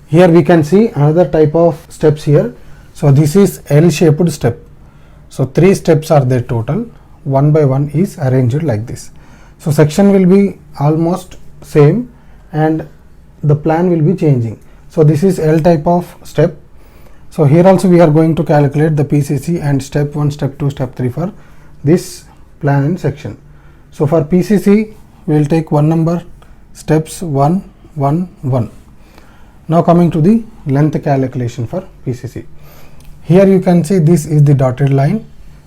Here we can see another type of steps here. So this is L-shaped step. So 3 steps are there total. One by one is arranged like this. So section will be almost same and the plan will be changing. So this is L type of step. So here also we are going to calculate the PCC and step 1, step 2, step 3 for this plan and section. So for PCC we will take one number, steps 1, 1, 1. Now coming to the length calculation for PCC. Here you can see this is the dotted line,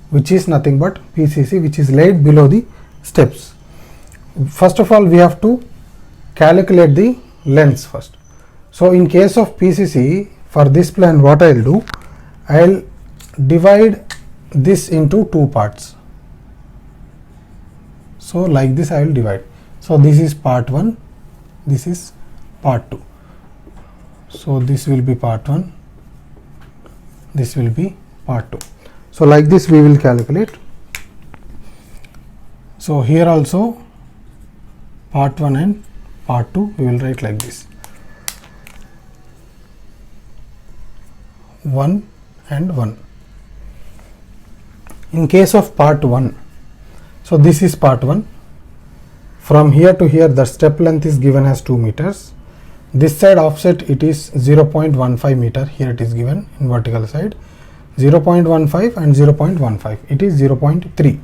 which is nothing but PCC, which is laid below the steps. First of all we have to calculate the lengths first. So in case of PCC, for this plan what I will do, I will divide this into 2 parts. So like this I will divide. So this is part 1, this is part 2. So this will be part 1, this will be part 2. So like this we will calculate. So here also part 1 and part 2 we will write like this, 1 and 1. In case of part 1, so this is part 1. From here to here the step length is given as 2 meters. This side offset it is 0.15 meter. Here it is given in vertical side 0.15 and 0.15. It is 0.3.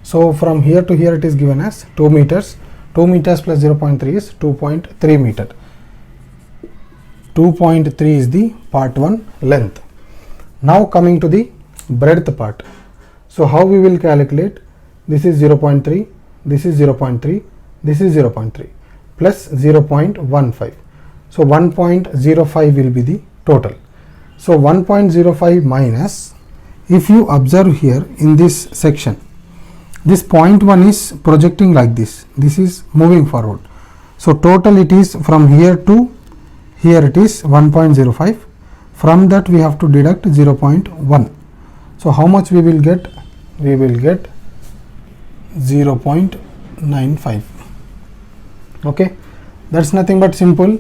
So from here to here it is given as 2 meters. 2 meters plus 0.3 is 2.3 meter. 2.3 is the part 1 length. Now coming to the breadth part. So how we will calculate? This is 0.3, this is 0.3, this is 0.3 plus 0.15. So 1.05 will be the total. So 1.05 minus, if you observe here in this section, this point 1 is projecting like this. This is moving forward. So total it is from here to here it is 1.05. From that we have to deduct 0.1. So how much we will get? We will get 0.95. Okay, that's nothing but simple.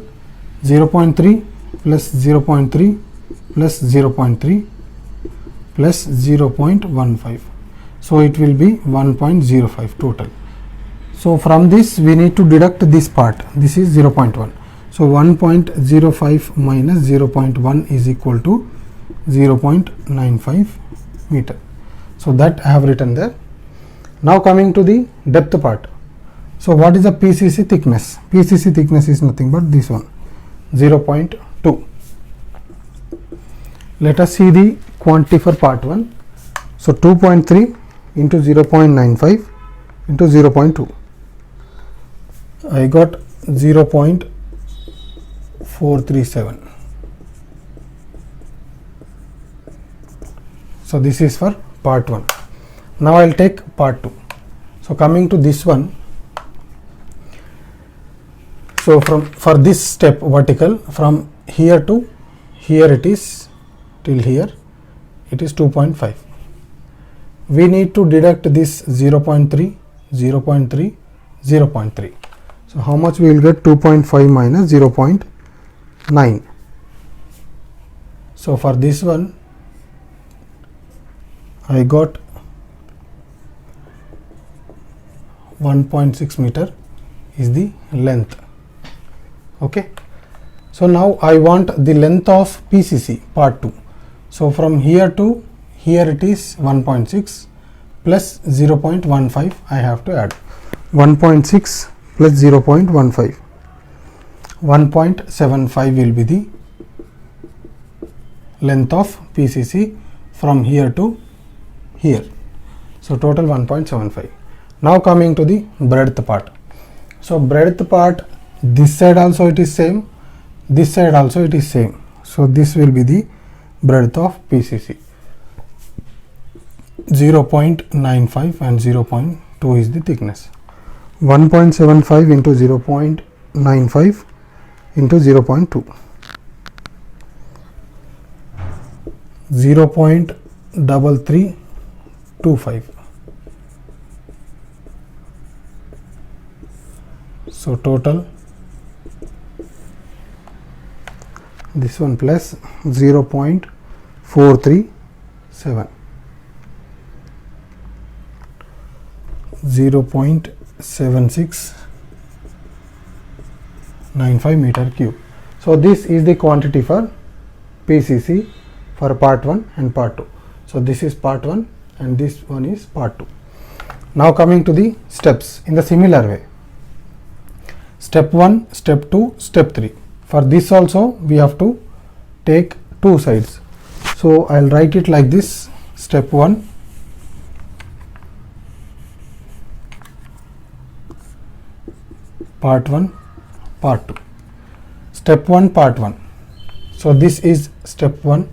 0.3 plus 0.3 plus 0.3 plus 0.15. So it will be 1.05 total. So from this we need to deduct this part. This is 0.1. So 1.05 minus 0.1 is equal to 0.95 meter. So that I have written there. Now coming to the depth part. So what is the PCC thickness? PCC thickness is nothing but this one, 0.2. Let us see the quantity for part 1. So 2.3 into 0.95 into 0.2. I got 0.437. So this is for part 1. Now I will take part 2. So coming to this one. So for this step vertical, from here to here it is till here it is 2.5. We need to deduct this 0.3, 0.3, 0.3. So how much we will get? 2.5 minus 0.9. So for this one I got 1.6 meter is the length. Okay. So now I want the length of PCC part 2. So from here to here it is 1.6 plus 0.15 I have to add. 1.6 plus 0.15. 1.75 will be the length of PCC from here to here. So total 1.75. Now coming to the breadth part. So breadth part, this side also it is same, this side also it is same. So this will be the breadth of PCC. 0.95 and 0.2 is the thickness. 1.75 into 0.95 into 0.2. 0.3325. So total this one plus 0.437, 0.7695 meter cube. So this is the quantity for PCC for part 1 and part 2. So this is part 1 and this one is part 2. Now coming to the steps in the similar way. Step 1, step 2, step 3. For this also we have to take two sides. So I will write it like this: step 1, part 1, part 2. Step 1, part 1. So this is step 1,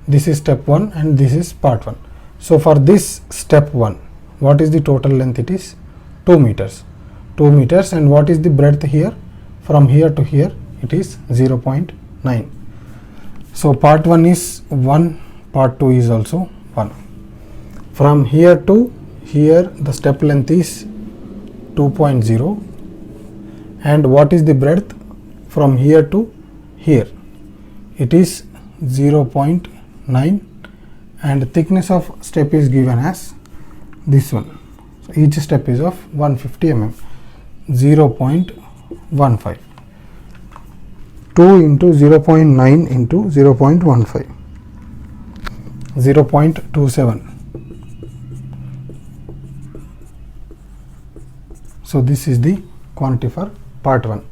this is step 1 and this is part 1. So for this step 1, what is the total length? It is 2 meters. 2 meters, and what is the breadth here? From here to here it is 0.9. So part 1 is 1, part 2 is also 1. From here to here the step length is 2.0, and what is the breadth? From here to here it is 0.9, and thickness of step is given as this one. So each step is of 150 mm, 0.15. 2 into 0.9 into 0.15, 0.27. So this is the quantity for part 1.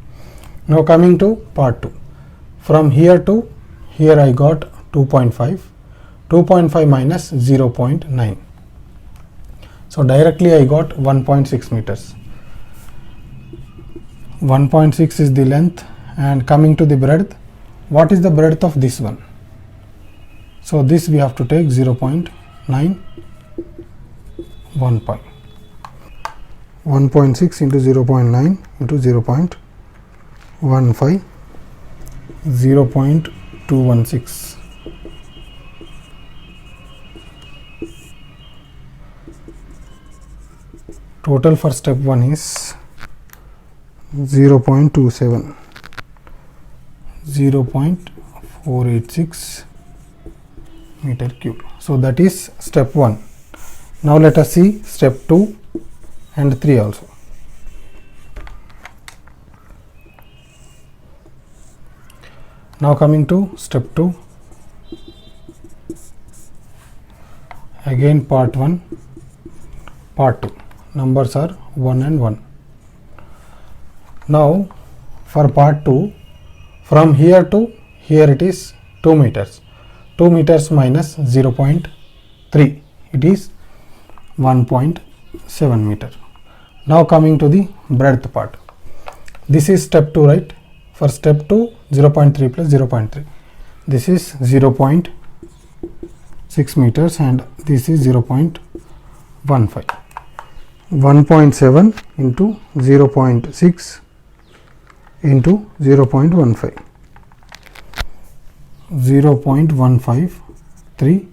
Now coming to part 2. From here to here I got 2.5. 2.5 minus 0.9. So directly I got 1.6 meters. 1.6 is the length, and coming to the breadth, what is the breadth of this one? So this we have to take 0.9, 1.6 into 0.9 into 0.15, 0.216. Total for step 1 is 0.27, 0.486 meter cube. So that is step 1. Now let us see step 2 and 3 also. Now coming to step 2, again part 1, part 2. Numbers are 1 and 1. Now for part 2, from here to here it is 2 meters. 2 meters minus 0.3, it is 1.7 meter. Now coming to the breadth part. This is step 2, right? For step 2, 0.3 plus 0.3. This is 0.6 meters and this is 0.15. 1.7 into 0.6 into 0.15. 0.153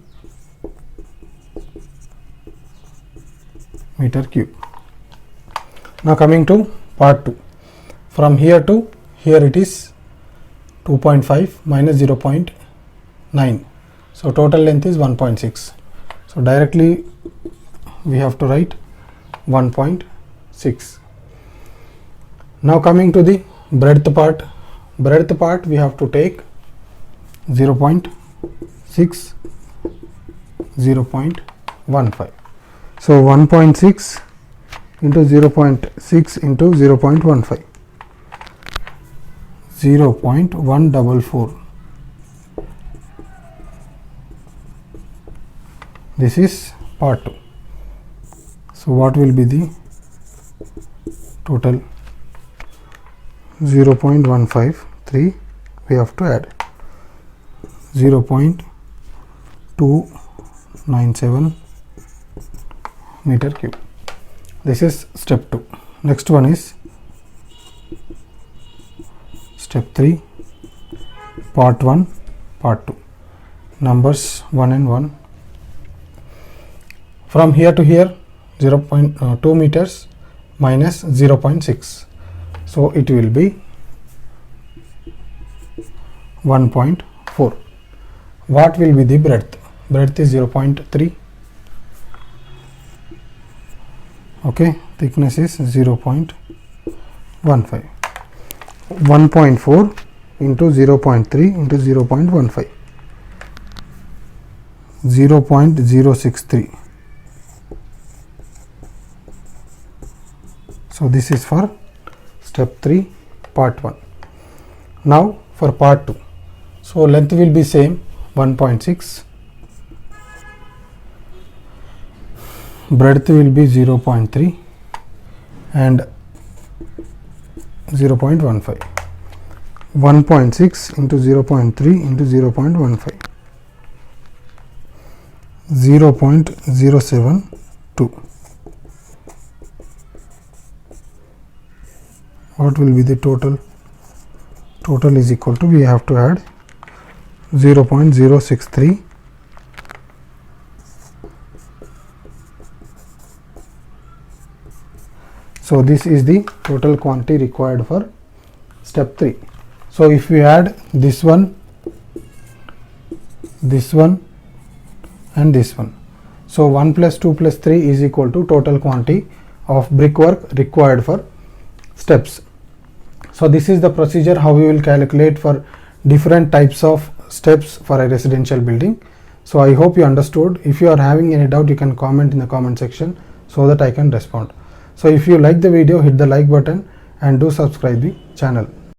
meter cube. Now coming to part 2. From here to here it is 2.5 minus 0.9. So total length is 1.6. So directly we have to write 1.6. Now coming to the breadth part. Breadth part we have to take 0.6, 0.15. So 1.6 into 0.6 into 0.15. 0.144. This is part 2. So what will be the total? 0.153 we have to add 0.297 meter cube. This is step 2. Next one is step 3, part 1, part 2. Numbers 1 and 1. From here to here 0.2 meters minus 0.6. So it will be 1.4. What will be the breadth? Breadth is 0.3. Okay, thickness is 0.15. 1.4 into 0.3 into 0.15, 0.063. So this is for step 3 part 1. Now for part 2. So length will be same, 1.6, breadth will be 0.3 and 0.15. 1.6 into 0.3 into 0.15, 0.072. What will be the total? Total is equal to, we have to add 0.063. So this is the total quantity required for step 3. So if we add this one and this one, so 1 plus 2 plus 3 is equal to total quantity of brickwork required for steps. So this is the procedure how we will calculate for different types of steps for a residential building. So I hope you understood. If you are having any doubt, you can comment in the comment section so that I can respond. So if you like the video, hit the like button and do subscribe the channel.